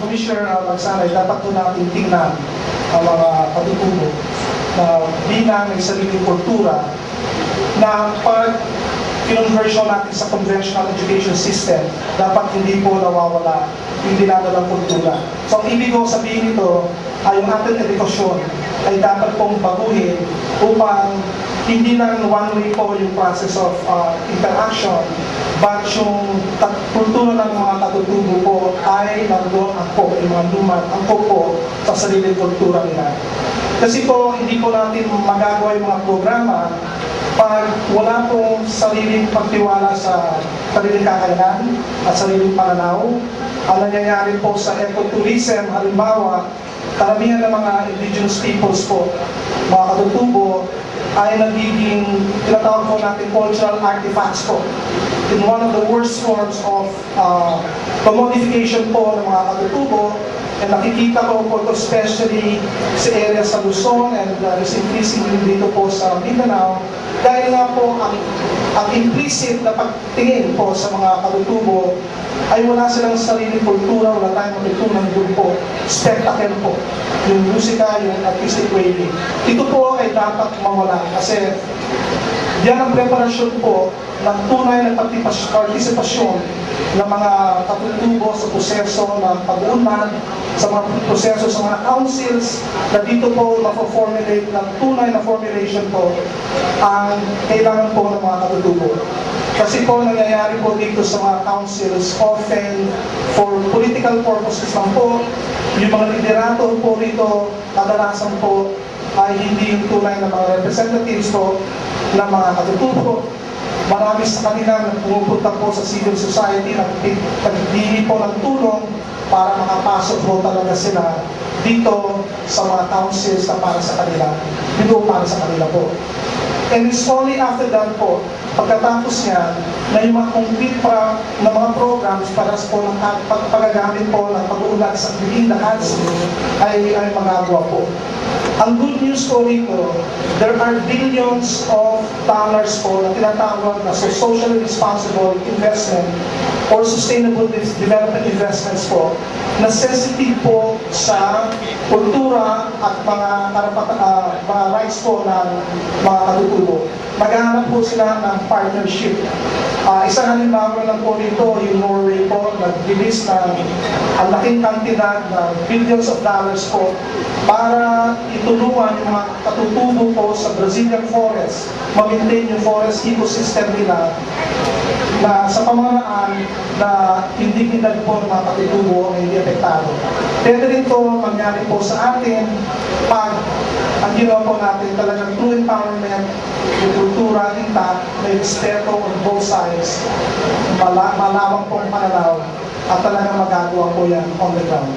Commissioner Magsanay, dapat po natin tingnan ang mga katutubo na bilang may sariling kultura na pag conversion natin sa conventional education system, dapat hindi po nawawala yung dinadalang kultura. So, ang ibig ko sabihin nito ay yung ating edukasyon ay dapat pong baguhin upang hindi lang one-way po yung process of interaction, but yung kultura ng mga katutubo po ay nandoon po, yung mga lumang angkop po sa sariling kultura nila. Kasi po, hindi po natin magagawa yung mga programa pag wala pong sariling pagtiwala sa sariling kakayanan at sariling pananaw. Ang nangyayari po sa ecotourism, halimbawa, karamihan ng mga indigenous peoples po, mga katutubo, ay nagiging, tinatawag po natin cultural artifacts po. In one of the worst forms of commodification po ng mga katutubo, and nakikita ko po ito especially sa area sa Luzon and is increasingly dito po sa Mindanao, dahil nga po ang implicit na pagtingin po sa mga katutubo ay wala silang sariling kultura, wala tayong matutunan doon po, spectacle po, yung musika, yung artistic waving. Ito po ay dapat mawala kasi yan ang preparasyon po ng tunay na partisipasyon ng mga katutubo sa proseso ng pag-unlad, sa mga proseso sa mga councils, na dito po mapo-formulate ng tunay na formulation po ang kailangan po ng mga katutubo. Kasi po nangyayari po dito sa mga councils often for political purposes lang po. Yung mga liderato po rito kadalasan po ay hindi yung tunay na mga representatives po ng mga katutubo. Marami sa kanila na pumupunta po sa civil society, nagdihingi po ng tulong para makapasok po talaga sila dito sa mga councils na para sa kanila, dito para sa kanila po. And it's only after that po, pagkatapos niya, na yung mga complete na mga programs para po ng pagagamit po ng pag-uulat sa within the council ay magagawa po. Ang good news po rito, there are billions of dollars po na tinatawag na socially responsible investment or sustainable development investments po na sensitive po sa kultura at mga mga rights po ng mga katutubo. Naghahanap po sila ng partnership. Isang halimbawa lang po rito, yung Norway po, nag-release ng ang laking kantidad na billions of dollars po para itulungan yung mga katutubo po sa Brazilian forest, ma-maintain yung forest ecosystem nila na sa pamamaraan na indikidad po ng mga katutubo ay hindi apektado. Pwede rin ito mangyari po sa atin pag ang ginawa po natin talagang true empowerment, yung kultura, intact, may respeto on both sides, malawang pong pananaw at talagang magagawa po yan on the ground.